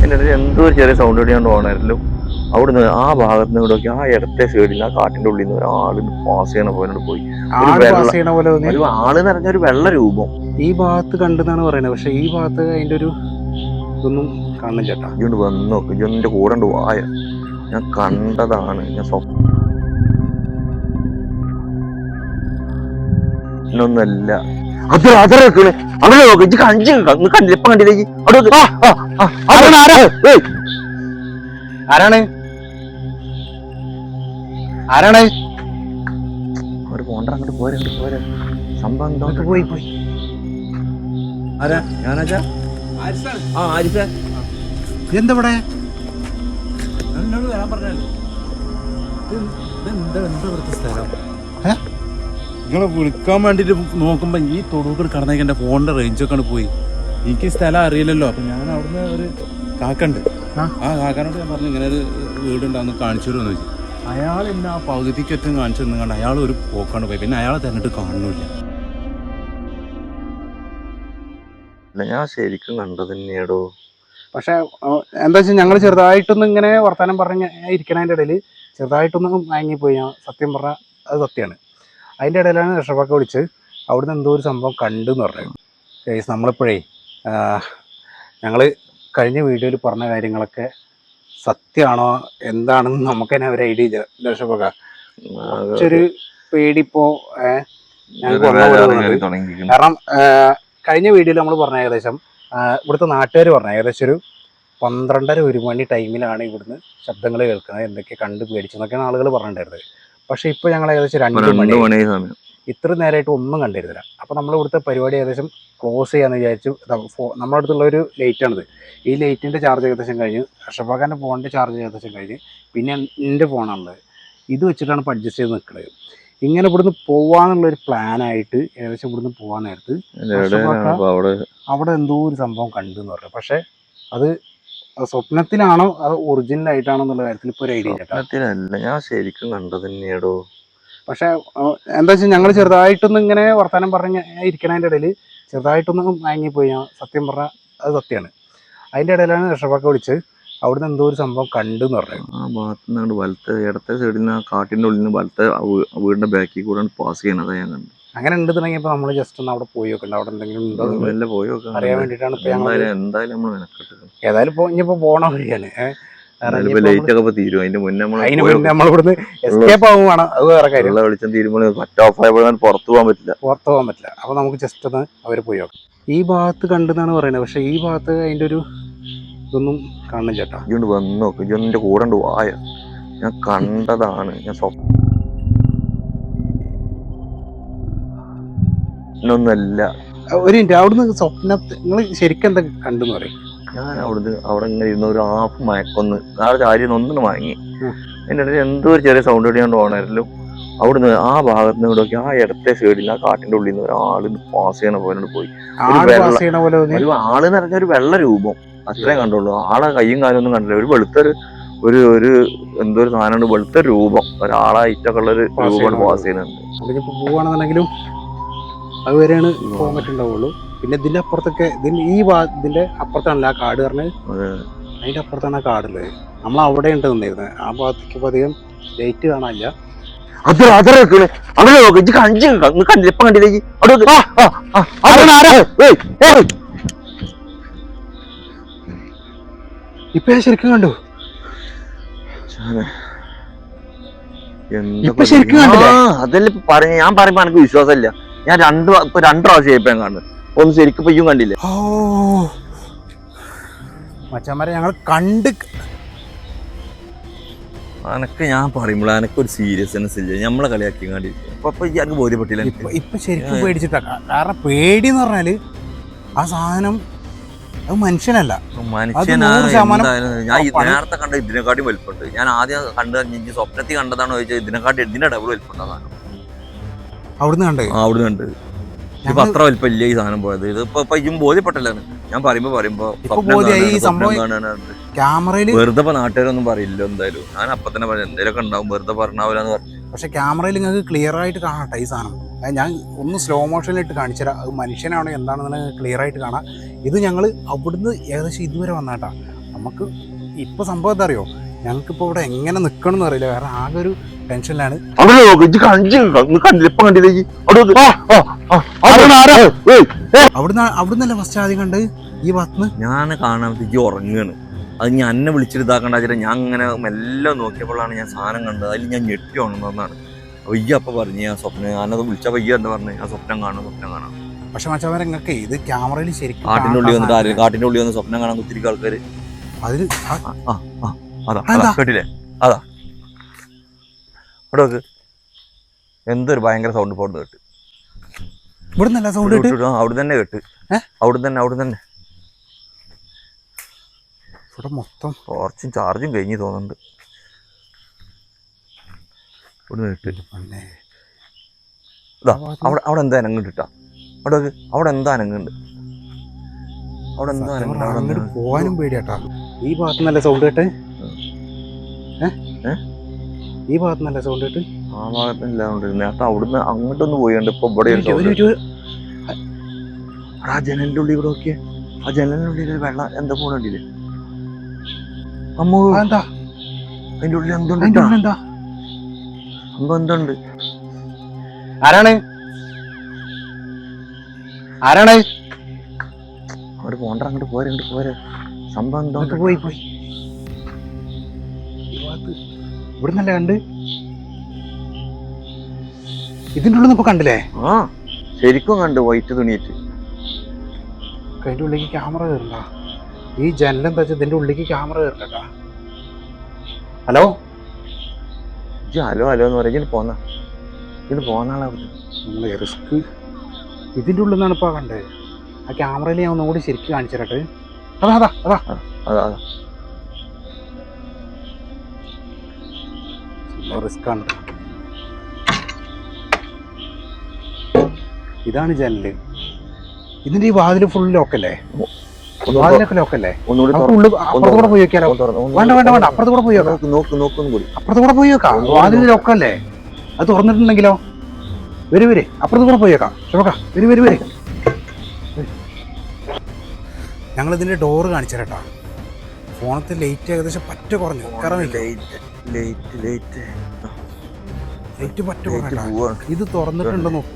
എൻ്റെ ഇടയിൽ എന്തോ ഒരു ചെറിയ സൗണ്ട് ഇടിയാണ്ട് പോകണമായിരുന്നു. അവിടുന്ന് ആ ഭാഗത്ത് നിന്ന് നോക്കി ആ ഇടത്തെ സൈഡിൽ ആ കാട്ടിന്റെ ഉള്ളിൽ നിന്ന് ഒരാള് പാസ് ചെയ്യണ പോലെ പോയി. ഒരു ആള് നിറഞ്ഞ ഒരു വെള്ള രൂപം ഈ ഭാഗത്ത് കണ്ടെന്നാണ് പറയുന്നത്. പക്ഷെ ഈ ഭാഗത്ത് അതിന്റെ ഒരു ഇതൊന്നും കാണുന്നില്ല ചേട്ടാ. ഇജോണ്ട് വന്ന് നോക്ക്, ഇജോന്റെ കൂടെ ഉണ്ട് വായ. ഞാൻ കണ്ടതാണ്. ഞാൻ സ്വപ്നൊന്നല്ല. അത് അതറക്കണ് അവിടെ നോക്ക്. ഇജ്ജ് കണ്ടില്ല, ഇപ്പൊ കണ്ടില്ലേ? ആരാണ് ആരാണ് അവര് പോണ്ട, അങ്ങോട്ട് പോരാ. സംഭവം എന്തോ പോയി. ആരാ? ഞാനാച്ചാ ആരിഫേ. എന്താ ഇവിടെ എന്നോട് വരാൻ പറഞ്ഞല്ലോ. എന്താ സ്ഥലം? നിങ്ങളെ വിളിക്കാൻ വേണ്ടിട്ട് നോക്കുമ്പോ ഈ തൊടുകൂർ കടന്നേക്ക് എന്റെ ഫോണിന്റെ റേഞ്ചൊക്കെ പോയി. എനിക്ക് സ്ഥലം അറിയില്ലല്ലോ. അപ്പൊ ഞാൻ അവിടുന്ന് ഒരു കാക്കണ്ട്, ആ കാക്കാനോട് ഞാൻ പറഞ്ഞു ഇങ്ങനെ ഒരു വീടുണ്ടാന്ന് കാണിച്ചു തരുമെന്ന് ചോദിച്ചു. അയാൾ എന്നെ ആ പകുതിക്കറ്റും കാണിച്ചു തന്നെ കണ്ട് അയാൾ ഒരു പോക്കാണ്ട് പോയി. പിന്നെ അയാളെ തന്നിട്ട് കാണുന്നില്ല. ഞാൻ ശരിക്കും കണ്ടത് തന്നെയാടോ. പക്ഷെ എന്താ വെച്ചാൽ ഞങ്ങൾ ചെറുതായിട്ടൊന്നും ഇങ്ങനെ വർത്താനം പറഞ്ഞ് ഇരിക്കണതിൻ്റെ ഇടയിൽ ചെറുതായിട്ടൊന്നും മയങ്ങിപ്പോയി. ഞാൻ സത്യം പറഞ്ഞാൽ അത് സത്യമാണ്. അതിൻ്റെ ഇടയിലാണ് രക്ഷപ്പൊക്കെ വിളിച്ച് അവിടുന്ന് എന്തോ ഒരു സംഭവം കണ്ടു എന്ന് പറഞ്ഞു. കേസ് നമ്മളിപ്പോഴേ ഞങ്ങൾ കഴിഞ്ഞ വീഡിയോയിൽ പറഞ്ഞ കാര്യങ്ങളൊക്കെ സത്യമാണോ എന്താണെന്ന് നമുക്ക് തന്നെ ഒരു ഐഡിയ ഇല്ല. രക്ഷപ്പൊക്കെ കുറച്ചൊരു പേടിപ്പോ ഞങ്ങൾക്ക് കാരണം കഴിഞ്ഞ വീഡിയോയിൽ നമ്മൾ പറഞ്ഞ ഏകദേശം ഇവിടുത്തെ നാട്ടുകാർ പറഞ്ഞ ഏകദേശം ഒരു 12:30-1 മണി ടൈമിലാണ് ഇവിടുന്ന് ശബ്ദങ്ങൾ കേൾക്കുന്നത്, എന്തൊക്കെ കണ്ട് പേടിച്ചെന്നൊക്കെയാണ് ആളുകൾ പറഞ്ഞിട്ടുണ്ടായിരുന്നത്. പക്ഷെ ഇപ്പോൾ ഞങ്ങൾ ഏകദേശം 2 മണി ഇത്ര നേരമായിട്ട് ഒന്നും കണ്ടിരുന്നില്ല. അപ്പോൾ നമ്മൾ ഇവിടുത്തെ പരിപാടി ഏകദേശം ക്ലോസ് ചെയ്യാമെന്ന് വിചാരിച്ചു. നമ്മുടെ അടുത്തുള്ള ഒരു ലൈറ്റാണിത്. ഈ ലൈറ്റിൻ്റെ ചാർജ് ഏകദേശം കഴിഞ്ഞ്, അഷഫാഖാൻ്റെ ഫോണിൻ്റെ ചാർജ് ഏകദേശം കഴിഞ്ഞ്, പിന്നെ എൻ്റെ ഫോണാണുള്ളത്. ഇത് വെച്ചിട്ടാണ് ഇപ്പോൾ അഡ്ജസ്റ്റ് ചെയ്ത് നിൽക്കുന്നത്. ഇങ്ങനെ ഇവിടുന്ന് പോവാന്നുള്ളൊരു പ്ലാനായിട്ട് ഏകദേശം ഇവിടുന്ന് പോകാൻ നേരത്ത് അവിടെ എന്തോ ഒരു സംഭവം കണ്ടു എന്ന് പറഞ്ഞു. പക്ഷെ അത് സ്വപ്നത്തിലാണോ അത് ഒറിജിനൽ ആയിട്ടാണോ എന്നുള്ള കാര്യത്തിൽ ഇപ്പോൾ ഒരു ഐഡിയ ഇല്ല. ഞാൻ ശരിക്കും കണ്ടത് തന്നെയാടോ. പക്ഷെ എന്താ വെച്ചാൽ ഞങ്ങൾ ചെറുതായിട്ടൊന്നും ഇങ്ങനെ വർത്താനം പറഞ്ഞ് ഇരിക്കണതിൻ്റെ ഇടയിൽ ചെറുതായിട്ടൊന്നും മയങ്ങിപ്പോയി. ഞാൻ സത്യം പറഞ്ഞാൽ അത് സത്യമാണ്. അതിൻ്റെ ഇടയിലാണ് രക്ഷപ്പൊക്കെ വിളിച്ച് അവിടുന്ന് എന്തോ ഒരു സംഭവം കണ്ടു എന്ന് പറഞ്ഞു. ആ ഭാഗത്ത് നിന്നാണ്ട് വലത്തെ ഇടത്തെ സൈഡിൽ നിന്ന് ആ കാട്ടിന്റെ ഉള്ളിൽ നിന്ന് വലത്തെ വീടിന്റെ ബാക്കിൽ കൂടെ പാസ് ചെയ്യണത് ഞാൻ കണ്ടു. അങ്ങനെ ഉണ്ടെന്നുണ്ടെങ്കിൽ നമ്മൾ ജസ്റ്റ് ഒന്ന് അവിടെ പോയി നോക്കണ്ട, അവിടെ എന്തെങ്കിലും ഉണ്ടോ പോയി അറിയാൻ വേണ്ടിയിട്ടാണ് എന്തായാലും നമ്മൾ മെനക്കെട്ടത്. ഏതായാലും ഇപ്പോൾ ഇനിയിപ്പോൾ പോണ വഴിയാണ്. ലൈറ്റ് ഒക്കെ തീരും. അതിന്റെ മുന്നേ നമ്മളിവിടുന്ന് എസ്കേപ്പ് ആവുകയാണ്. അത് വേറെ കാര്യം. വെളിച്ചം തീരുമ്പോൾ മറ്റേ ഓഫ് ആയപ്പോൾ പുറത്തു പോകാൻ പറ്റില്ല. അപ്പൊ നമുക്ക് ജസ്റ്റ് ഒന്ന് അവർ പോയി നോക്കാം. ഈ ഭാഗത്ത് കണ്ടെന്നാണ് പറയുന്നത്. പക്ഷെ ഈ ഭാഗത്ത് അതിന്റെ ഒരു ഇതൊന്നും കാണുന്നില്ല ചേട്ടാ. ഇജോണ്ട് വന്ന് നോക്ക്, ഇജോന്റെ കൂടെ ഉണ്ട് വായ. ഞാൻ കണ്ടതാണ്. ഞാൻ സ്വപ്നൊന്നല്ല. ഒരു മിനിറ്റ്, അവിടുന്ന് സ്വപ്നത്തിൽ നിങ്ങൾ ശരിക്കും എന്താ കണ്ടെന്ന് പറയും? ഞാൻ അവിടെ ഇങ്ങനെ ഇരുന്ന ഒരു ഹാഫ് മയക്കൊന്ന് ആ കാര്യം ഒന്നിനും വാങ്ങി. എൻ്റെ ഇടയിൽ എന്തോ ഒരു ചെറിയ സൗണ്ട് ഇടിയാണ്ട് പോകണമായിരുന്നു. അവിടുന്ന് ആ ഭാഗത്ത് നിന്ന് നോക്കി ആ ഇടത്തെ സൈഡിൽ ആ കാട്ടിന്റെ ഉള്ളിൽ നിന്ന് ഒരാള് പാസ് ചെയ്യണ പോലെ പോയി. ഒരു ആള് നിറഞ്ഞ ഒരു വെള്ള രൂപം അത്രേ കണ്ടുള്ളൂ. ആളെ കയ്യും കാലും ഒന്നും കണ്ടില്ല. ഒരു വെളുത്തൊരു ഒരു എന്തോ ഒരു സാധനം, വെളുത്ത രൂപം, ഒരാളായിട്ടൊക്കെ ഉള്ള ഒരു രൂപമാണ് പാസ് ചെയ്യുന്നുണ്ട്. പോവാണെന്നുണ്ടെങ്കിലും അത് വരെയാണ് പോകാൻ പറ്റുണ്ടാവുള്ളൂ. പിന്നെ ഇതിന്റെ അപ്പുറത്തൊക്കെ ഇതിന്റെ അപ്പുറത്താണല്ലോ ആ കാട് പറഞ്ഞത്. അതിന്റെ അപ്പുറത്താണ് ആ കാടുള്ളത്. നമ്മൾ അവിടെ ഉണ്ട് നിന്നിരുന്നത്. ആ ഭാഗത്തേക്ക് ഇപ്പൊ അധികം ലൈറ്റ് കാണാനില്ല. ഇപ്പൊ ഞാൻ ശരിക്കും കണ്ടു. അതല്ലേ പറഞ്ഞ. ഞാൻ പറയുമ്പോ എനിക്ക് വിശ്വാസമില്ല. ഞാൻ 2 പ്രാവശ്യം ഇപ്പൊ ഞാൻ കാണുന്നത്. ഒന്ന് ശരിക്കും പെയ്യും കണ്ടില്ല. മച്ചാമാരെ ഞങ്ങൾ കണ്ട് അനക്ക് ഞാൻ പറയുമ്പോൾ എനക്കൊരു സീരിയസ്നെസ് ഇല്ല. നമ്മളെ കളിയാക്കി കണ്ടി എനിക്ക് ബോധ്യപ്പെട്ടില്ല. ഇപ്പൊ ശരിക്കും പേടിച്ചിട്ടാ. കാരണം പേടി എന്ന് പറഞ്ഞാല് ആ സാധനം അത് മനുഷ്യനല്ല. ഞാൻ നേരത്തെ കണ്ട ഇതിനെക്കാട്ടി വലിപ്പുണ്ട്. ഞാൻ ആദ്യം കണ്ടു സ്വപ്നത്തിൽ കണ്ടതാണോ ചോദിച്ചാൽ ഇതിന്റെ ഡബിൾ വലിപ്പുണ്ട് ആ സാധനം. അവിടുന്ന് കണ്ട് ഇപ്പൊ അത്ര വലിപ്പമില്ല ഈ സാധനം പോയത്. ഇത് ഇപ്പൊ ഇതും ബോധ്യപ്പെട്ടല്ലാണ്. ഞാൻ പറയുമ്പോ വെറുതെ നാട്ടുകാരൊന്നും പറയില്ല. എന്തായാലും ഞാൻ അപ്പൊ തന്നെ പറയാം എന്തെങ്കിലുമൊക്കെ ഉണ്ടാവും, വെറുതെ പറഞ്ഞാവൂലെന്ന് പറഞ്ഞു. പക്ഷെ ക്യാമറയിൽ നിങ്ങൾക്ക് ക്ലിയർ ആയിട്ട് കാണാട്ടെ ഈ സാധനം. ഞാൻ ഒന്ന് സ്ലോ മോഷനിലിട്ട് കാണിച്ചു തരാം. അത് മനുഷ്യനാണോ എന്താണെന്ന് ക്ലിയർ ആയിട്ട് കാണാം. ഇത് ഞങ്ങൾ അവിടുന്ന് ഏകദേശം ഇതുവരെ വന്നാട്ടാ. നമുക്ക് ഇപ്പൊ സംഭവം എന്താ അറിയോ, ഞങ്ങൾക്കിപ്പോ ഇവിടെ എങ്ങനെ നിക്കണം എന്ന് അറിയില്ല. കാരണം ആകെ ഒരു ടെൻഷനിലാണ്. അവിടുന്നല്ല ഫസ്റ്റ് ആദ്യം കണ്ട് ഈ ഭാഗത്തുനിന്ന് ഞാൻ കാണാൻ ഉറങ്ങുകയാണ്. അത് ഞാൻ എന്നെ വിളിച്ചിട്ട് ഇതാക്കണ്ട ഞാൻ അങ്ങനെ മെല്ലെ നോക്കിയപ്പോഴാണ് ഞാൻ സാധനം കണ്ടത്. അതിൽ ഞാൻ ഞെട്ടി ഉണർന്നതാണ്. വയ്യ അപ്പൊ പറഞ്ഞു ഞാൻ സ്വപ്നം, ഞാനത് വിളിച്ച വയ്യ എന്താ പറഞ്ഞു, ഞാൻ സ്വപ്നം കാണാം. പക്ഷെ മച്ചവരെ നിങ്ങൾക്ക് ഇത് ക്യാമറയിൽ ശരിക്കും കാട്ടിന്റെ ഉള്ളിൽ വന്നിട്ട് കാട്ടിന്റെ ഉള്ളിൽ വന്ന് സ്വപ്നം കാണാൻ കുത്തിരിക്ക ആൾക്കാര്. അതില് അതാ കേട്ടില്ലേ? അതാ ഇവിടെ നോക്ക്, എന്തൊരു ഭയങ്കര സൗണ്ട് പോകുന്നത് കേട്ട്. ഇവിടെ നല്ല സൗണ്ട് അവിടെ തന്നെ കേട്ട്. അവിടെ തന്നെ ഇവിടെ മൊത്തം ടോർച്ചും ചാർജും കഴിഞ്ഞ് തോന്നുന്നുണ്ട്. ഇവിടെ കേട്ട് അവിടെ എന്താ അനങ്ങിട്ടാ? അവിടെ എന്താ അനങ്ങുണ്ട്? അങ്ങോട്ട് പോവാനും പേടിയാട്ടാ. ഈ ഭാഗത്ത് നല്ല സൗണ്ട് കേട്ട്, ഈ ഭാഗത്ത് നല്ല സൗണ്ട് കേട്ട്. ആ ഭാഗത്തില്ല നേരത്തെ അവിടുന്ന് അങ്ങോട്ടൊന്ന് പോയിട്ടുണ്ട്. ഇപ്പൊ ഇവിടെ ആ ജനലിന്റെ ഉള്ളിൽ ഇവിടെ നോക്കിയേ, ആ ജനലിന്റെ ഉള്ളിൽ വെള്ളം എന്താ പോണില്ലേ? അമ്മോ എന്താ അതിന്റെ ഉള്ളിൽ എന്തുണ്ട്? എന്തുണ്ട്? ആരാണ് അങ്ങോട്ട് പോണ്ട, അങ്ങോട്ട് പോരെ. സംഭവം എന്തോ പോയി ഇവിടെ നല്ല കണ്ട്. ഇതിന്റെ ഉള്ളിൽ ഇപ്പൊ കണ്ടില്ലേ? ആ ശരിക്കും കണ്ട്, വൈറ്റ് തുണിയിട്ട്. അതിന്റെ ഉള്ളിലേക്ക് ക്യാമറ കയറില്ല. ഈ ജനലെന്താ വെച്ചാൽ ഇതിന്റെ ഉള്ളിലേക്ക് ക്യാമറ കയറില്ലട്ടാ. ഹലോ ഹലോ എന്ന് പറയാ. ഇതിന് പോന്നാളാ നമ്മള് റിസ്ക്. ഇതിന്റെ ഉള്ളിൽ നിന്നാണ് ഇപ്പൊ കണ്ടത്. ആ ക്യാമറയിൽ ഞാൻ ഒന്നുകൂടി ശരിക്കും കാണിച്ചു തരട്ടെ. അതാ റിസ്ക് ആണ്. ഇതാണ് ജനല്. ഇതിന്റെ ഈ വാതില് ഫുൾ ലോക്കല്ലേ? വാതിലൊക്കെ ലോക്കല്ലേ? അപ്പുറത്തൂടെ പോയി വെക്കാലോ. വേണ്ട അപ്പുറത്തൂടെ പോയി വെക്കാം. അപ്പുറത്തൂടെ പോയി വെക്കാം. വാതിൽ ലോക്കല്ലേ? അത് തുറന്നിട്ടുണ്ടെങ്കിലോ? വരെ അപ്പുറത്തൂടെ പോയി വെക്കാം. വരെ ഞങ്ങളിതിന്റെ ഡോറ് കാണിച്ചു തരട്ടാ. ഫോണത്തെ ലൈറ്റ് ഏകദേശം പറ്റ കുറഞ്ഞു. ലൈറ്റ് പറ്റ കുറഞ്ഞ. ഇത് തുറന്നിട്ടുണ്ടോ നോക്ക്.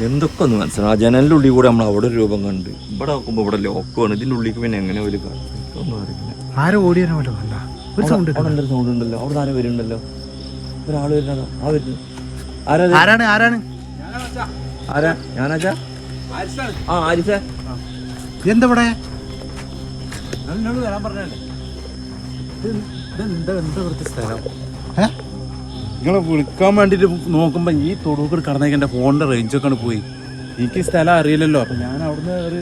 എന്തൊക്കെ ഒന്ന് മനസ്സിലാവും. ആ ജനലിന്റെ ഉള്ളിൽ കൂടെ നമ്മൾ അവിടെ ഒരു രൂപം കണ്ട്, ഇവിടെ നോക്കുമ്പോ ഇവിടെ ലോക്കാണ്. ഇതിന്റെ ഉള്ളിൽ പിന്നെ എങ്ങനെ ഒരു ഒന്നും അറിയില്ല. ആരോ ഓടിയാനോ ഒരു സൗണ്ട് ഉണ്ടല്ലോ. അവിടെ ആരോ വരുന്നുണ്ടല്ലോ, ഒരാള് വരുന്നതാ. ആ വരുന്നു. ആരാണ് ഞാനാച്ചാ? ആ ആരിഫേ, എന്താ ഇവിടെ? വരാൻ പറഞ്ഞല്ലേ? സ്ഥലം നിങ്ങളെ വിളിക്കാൻ വേണ്ടിട്ട് നോക്കുമ്പോ ഈ തൊടുകൂർ കടന്നേക്ക് എന്റെ ഫോണിന്റെ റേഞ്ചൊക്കെ പോയി. എനിക്ക് സ്ഥലം അറിയില്ലല്ലോ. അപ്പൊ ഞാൻ അവിടുന്ന് ഒരു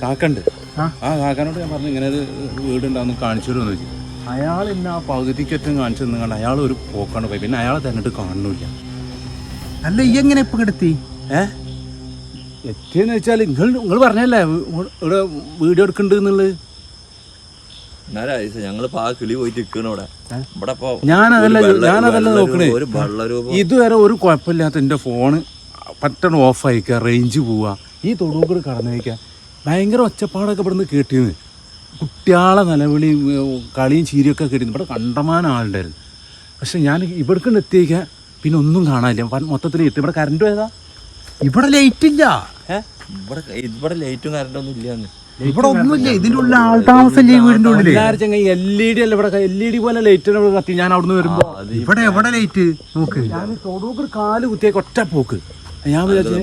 കാക്കണ്ട്, ആ കാക്കാനോട് ഞാൻ പറഞ്ഞു ഇങ്ങനെ ഒരു വീടുണ്ടാവുന്ന കാണിച്ചു തരുമെന്ന് ചോദിച്ചു. അയാൾ എന്നെ ആ പകുതിക്കറ്റം കാണിച്ചു തന്നുകൊണ്ട് അയാൾ ഒരു പോക്കാണ് പോയി. പിന്നെ അയാളെ തന്നിട്ട് കാണുന്നില്ല. അല്ല ഈ എങ്ങനെ ഇപ്പൊ കിടത്തി? എത്തിയെന്ന് വെച്ചാൽ നിങ്ങൾ പറഞ്ഞല്ലേ ഇവിടെ വീഡിയോ എടുക്കണ്ട് എന്നുള്ളത്. ഞങ്ങളിപ്പോ ആ കിളി പോയിട്ട് നിൽക്കണ ഇവിടെ. ഞാനതല്ല നോക്കണേ. ഇതുവരെ ഒരു കുഴപ്പമില്ലാത്ത എന്റെ ഫോണ് പെട്ടെന്ന് ഓഫ് ആയിക്കുക, റേഞ്ച് പോവുക. ഈ തൊടുകൂർ കടന്നേക്കുക ഭയങ്കര ഒച്ചപ്പാടൊക്കെ ഇവിടുന്ന് കേട്ടിരുന്നു. കുട്ടികളെ നിലവിളി കളിയും ചീരിയൊക്കെ കേട്ടിരുന്നു. ഇവിടെ കണ്ടമാനം ആളുണ്ടായിരുന്നു. പക്ഷെ ഞാൻ ഇവിടേക്ക് എത്തിയേക്കാൻ പിന്നെ ഒന്നും കാണാനില്ല. മൊത്തത്തിൽ എത്തി. ഇവിടെ കറണ്ട് പോയതാ. ഇവിടെ ലൈറ്റ് ഇല്ല. ഇവിടെ ലൈറ്റും കറണ്ടൊന്നും ഇല്ലാന്ന്. ഇവിടെ ഒന്നുമില്ല. ഇതിന്റെ ഉള്ളിൽ ആൾ താമസല്ലേ വീടിന്റെ ഉള്ളിൽ? LED അല്ല ഇവിടെ. LED പോലെ ലൈറ്റ് കത്തി. ഞാൻ അവിടുന്ന് വരുമ്പോ ഇവിടെ എവിടെ ലൈറ്റ് നോക്ക്. ഞാൻ തൊടുകൂർ കാല് കുത്തിയേക്ക് ഒറ്റ പോക്ക്. ഞാൻ വിചാരിച്ചു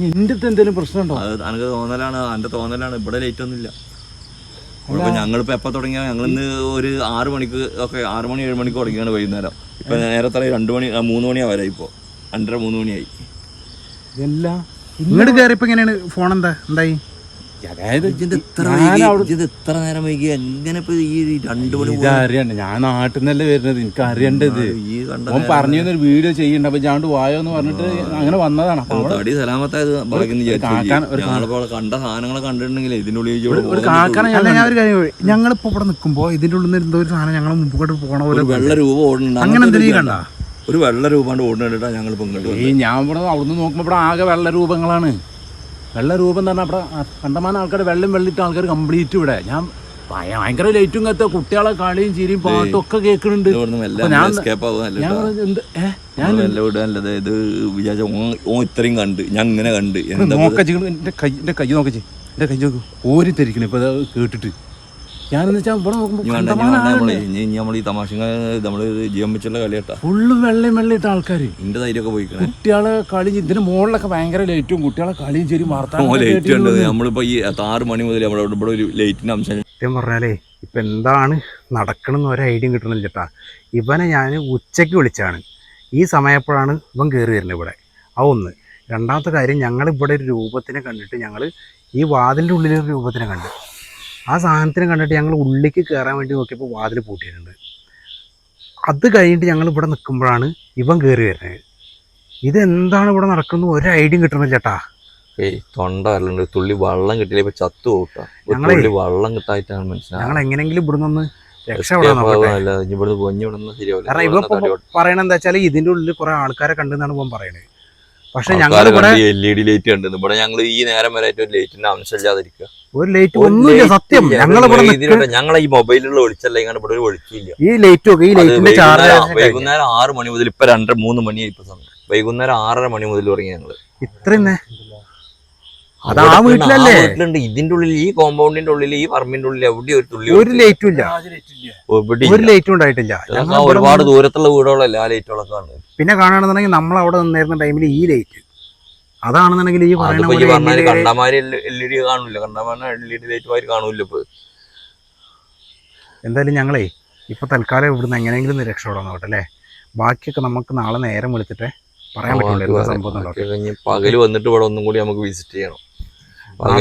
നിന്റെ അടുത്ത് എന്തെങ്കിലും പ്രശ്നമുണ്ടോ? എനിക്ക് തോന്നലാണ്, എന്റെ തോന്നലാണ്. ഇവിടെ ലൈറ്റ് ഒന്നും ഇല്ല. ഞങ്ങളിപ്പോ എപ്പോ തുടങ്ങിയ ഞങ്ങളിന്ന് ഒരു 6 മണിക്ക് ഒക്കെ 6 മണി 7 മണിക്ക് തുടങ്ങിയാണ് വൈകുന്നേരം. ഇപ്പൊ നേരത്തെ 2 മണി 3 മണിയാ വരാ. ഇപ്പൊ 2:30 3 മണിയായി. ഇങ്ങോട്ട് കയറിയപ്പോ എങ്ങനെയാണ് ഫോൺ എന്തായി? അതായത് എത്ര നേരം വൈകി എങ്ങനെ ഈ 2 മണി? അറിയണ്ട, ഞാൻ നാട്ടിൽ നിന്നല്ലേ വരുന്നത്. എനിക്ക് അറിയേണ്ടത്. ഓൻ പറഞ്ഞു ഒരു വീഡിയോ ചെയ്യണ്ട. അപ്പൊ ഞാൻ വായോ എന്ന് പറഞ്ഞിട്ട് അങ്ങനെ വന്നതാണ്. തടി സലാമത്തായത് കണ്ട സാധനങ്ങളെ കണ്ടിട്ടുണ്ടെങ്കിൽ ഇതിനുള്ളിൽ ഞങ്ങളിപ്പോ ഇവിടെ നിൽക്കുമ്പോ ഇതിന്റെ ഉള്ളിൽ നിന്ന് എന്തോ ഒരു സാധനം ഞങ്ങൾ മുമ്പോട്ട് പോകണ പോലെ വെള്ള രൂപ ഓടുന്നുണ്ട്. അങ്ങനെ എന്തെങ്കിലും കണ്ട? ഒരു വെള്ള രൂപാണ്ട് ഓടുന്നുണ്ടാ ഞങ്ങളിപ്പോ ഞാൻ ഇവിടെ അവിടുന്ന് നോക്കുമ്പോ ഇവിടെ ആകെ വെള്ള രൂപങ്ങളാണ്. വെള്ള രൂപം എന്ന് പറഞ്ഞാൽ അവിടെ കണ്ടമാനം ആൾക്കാർ വെള്ളിട്ട് ആൾക്കാർ കംപ്ലീറ്റ് ഇവിടെ ഞാൻ ഭയങ്കര ലൈറ്റും കത്ത കുട്ടികളെ കളിയും ചിരിയും പാട്ടും ഒക്കെ കേൾക്കുന്നുണ്ട്. ഇത്രയും കണ്ട് ഞാൻ ഇങ്ങനെ കണ്ട് എന്റെ കൈ നോക്കച്ചേ എന്റെ കൈ നോക്കൂ ഓരി തിരിക്കണേ ഇപ്പൊ കേട്ടിട്ട് ഞാനെന്ന് വെച്ചാൽ ഇവിടെ നമ്മൾ ഈ തമാശ നമ്മള് ജീവൻ വെച്ചുള്ള കളിയാട്ടാ ഫുള്ള് വെള്ളിട്ട് ആൾക്കാര് എന്റെ ധൈര്യമൊക്കെ പോയിക്കണേ. കുട്ടികളെ കളി ഇതിന് മുകളിലൊക്കെ ഭയങ്കര ലൈറ്റും കുട്ടികളെ കളിയും ശരി ലൈറ്റ് ഉണ്ട്. നമ്മളിപ്പോ ഈ 6 മണി മുതൽ നമ്മുടെ ഇവിടെ ഒരു ലൈറ്റിന്റെ അംശം. സത്യം പറഞ്ഞാലേ ഇപ്പം എന്താണ് നടക്കണമെന്ന് ഒരു ഐഡിയ കിട്ടണമെന്ന് ചേട്ടാ. ഇവനെ ഞാൻ ഉച്ചയ്ക്ക് വിളിച്ചാണ്, ഈ സമയപ്പോഴാണ് ഇവൻ കയറി വരുന്നത് ഇവിടെ. ഒന്ന്. രണ്ടാമത്തെ കാര്യം, ഞങ്ങളിവിടെ ഒരു രൂപത്തിനെ കണ്ടിട്ട് ഞങ്ങൾ ഈ വാതിലിൻ്റെ ഉള്ളിലൊരു രൂപത്തിനെ കണ്ട്, ആ സാധനത്തിനെ കണ്ടിട്ട് ഞങ്ങൾ ഉള്ളിലേക്ക് കയറാൻ വേണ്ടി നോക്കിയപ്പോൾ വാതിൽ പൂട്ടിയിട്ടുണ്ട്. അത് കഴിഞ്ഞിട്ട് ഞങ്ങൾ ഇവിടെ നിൽക്കുമ്പോഴാണ് ഇവൻ കയറി വരുന്നത്. ഇതെന്താണ് ഇവിടെ നടക്കുന്നത് ഒരു ഐഡിയ കിട്ടണമെന്ന് ചേട്ടാ. തൊണ്ട വരലുണ്ട്, തുള്ളി വെള്ളം കിട്ടിയില്ല, ഇപ്പൊ ചത്തു പോട്ടാ. വെള്ളം കിട്ടായിട്ടാണ് മനസ്സിലായി. ഞങ്ങൾ എങ്ങനെങ്കിലും ഇവിടെ നിന്ന് രക്ഷപ്പെടാൻ കാരണം ഇവ പറയണ എന്താ വെച്ചാൽ ഇതിന്റെ ഉള്ളിൽ കുറെ ആൾക്കാരെ കണ്ടെന്നാണ് ഇവൻ പറയണത്. പക്ഷെ ഞങ്ങൾ LED ലൈറ്റ് കണ്ടു ഇവിടെ. ഞങ്ങൾ ഈ നേരം വരെ ഒരു ലൈറ്റിന്റെ അംശമില്ലാതിരിക്കുക, ഒരു ലൈറ്റ് ഒന്നുമില്ല. സത്യം ഞങ്ങളെ ഈ മൊബൈലിലുള്ള വെളിച്ചല്ല, ഇങ്ങനെ ഇവിടെ ഒരു വെളിച്ചില്ല. ഈ ലൈറ്റൊക്കെ ഈ ലൈറ്റിന്റെ ചാർജ് വൈകുന്നേരം 6 മണി മുതൽ ഇപ്പൊ 2-3 മണിയായി ഇപ്പൊ സമയം. വൈകുന്നേരം 6:30 മണി മുതൽ തുടങ്ങി ഞങ്ങള്. ഇത്രയും അതാ വീട്ടിലല്ലേ? വീട്ടിലുണ്ട്. ഇതിന്റെ ഉള്ളിൽ, ഈ കോമ്പൗണ്ടിന്റെ ഉള്ളിൽ, ഈ പറമ്പിന്റെ ഉള്ളിൽ എവിടെ ഒരു തുള്ളി ഒരു ലൈറ്റും ഇല്ല, ഒരു ലൈറ്റും ഉണ്ടായിട്ടില്ല. ഒരുപാട് ദൂരത്തുള്ള വീടുകളല്ല ആ ലൈറ്റുകളൊക്കെ കാണുന്നത്. പിന്നെ കാണുകയാണെന്നുണ്ടെങ്കിൽ നമ്മൾ അവിടെ നിന്നിരുന്ന ടൈമിൽ ഈ ലൈറ്റ് അതാണെന്നുണ്ടെങ്കിൽ ഈ കണ്ടമാര് LED കാണൂല, കണ്ടമാന LED ലൈറ്റ് മാതിരി കാണൂല ഇപ്പൊ. എന്തായാലും ഞങ്ങളേ ഇപ്പൊ തൽക്കാലം ഇവിടുന്ന് എങ്ങനെയെങ്കിലും ഒന്ന് രക്ഷപ്പെടാൻ നോക്കട്ടെ അല്ലേ. ബാക്കിയൊക്കെ നമുക്ക് നാളെ നേരം വിളിച്ചിട്ടേ പറയാൻ പറ്റുള്ളൂ സംഭവം. പകല് വന്നിട്ട് ഇവിടെ ഒന്നും കൂടി നമുക്ക് വിസിറ്റ് ചെയ്യണം.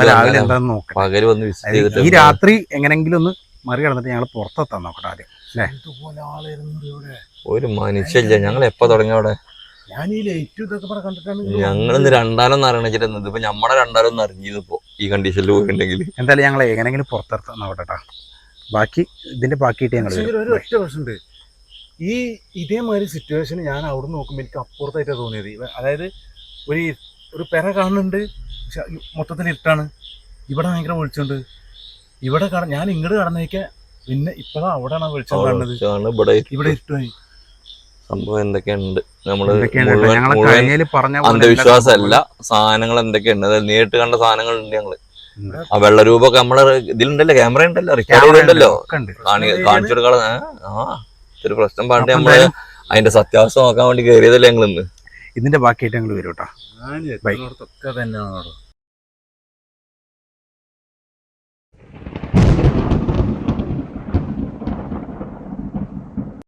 രാവിലെ എന്താന്ന് നോക്കാം. പകല് വന്ന് വിസിറ്റ് ചെയ്തിട്ട് ഈ രാത്രി എങ്ങനെങ്കിലും ഒന്ന് മറികടന്നിട്ട് ഞങ്ങൾ പുറത്തെത്താൻ നോക്കട്ടെ ആദ്യം അല്ലേ. ഒരു മനുഷ്യല്ല. ഞങ്ങൾ എപ്പോ തുടങ്ങി അവിടെ? ഞങ്ങളിന്ന് രണ്ടാലൊന്നും അറിയണിച്ചിരുന്നത് ഇപ്പൊ ഞമ്മടെ രണ്ടാലൊന്നും അറിഞ്ഞിപ്പോ ഈ കണ്ടീഷനിൽ പോയിട്ടുണ്ടെങ്കിൽ. എന്തായാലും ഞങ്ങൾ എങ്ങനെങ്കിലും പുറത്തെത്താൻ നോക്കട്ടെ. ബാക്കി ഇതിന്റെ ബാക്കിയിട്ട് ഞങ്ങൾ ഒറ്റ പ്രശ്നമുണ്ട്. ഈ ഇതേമാതിരി സിറ്റുവേഷൻ ഞാൻ അവിടെ നോക്കുമ്പോൾ എനിക്ക് അപ്പുറത്തായിട്ടാണ് തോന്നിയത്. അതായത് ഒരു പെര കാണുന്നുണ്ട്, മൊത്തത്തിൽ ഇരുട്ടാണ്. ഇവിടെ ഭയങ്കര വെളിച്ചുണ്ട്. ഇവിടെ ഞാൻ ഇങ്ങോട്ട് കടന്നേക്കാ, പിന്നെ ഇപ്പഴാണ് അവിടെയാണ് വെളിച്ചം കാണുന്നത്. ഇവിടെ ഇരുട്ടായി. സംഭവം എന്തൊക്കെയുണ്ട് നമ്മള് അന്ധവിശ്വാസമല്ല, സാധനങ്ങൾ എന്തൊക്കെയുണ്ട്. അതായത് നേരിട്ട് കണ്ട സാധനങ്ങളുണ്ട്. ഞങ്ങള് ആ വെള്ളരൂപമൊക്കെ നമ്മളെ ഇതിലുണ്ടല്ലോ, ക്യാമറ ഉണ്ടല്ലോ, റെക്കോർഡ് ചെയ്തിട്ടുണ്ടല്ലോ, കാണിച്ചു കൊടുക്കാതെ. ഒരു പ്രശ്നം പാണ്ട് നമ്മള് അതിന്റെ സത്യാവസ്ഥ നോക്കാൻ വേണ്ടി കയറിയതല്ലേ ഞങ്ങളിന്ന്. ഇതിന്റെ ബാക്കിയായിട്ട് ഞങ്ങൾ വരും കേട്ടോ. തന്നെയാണോ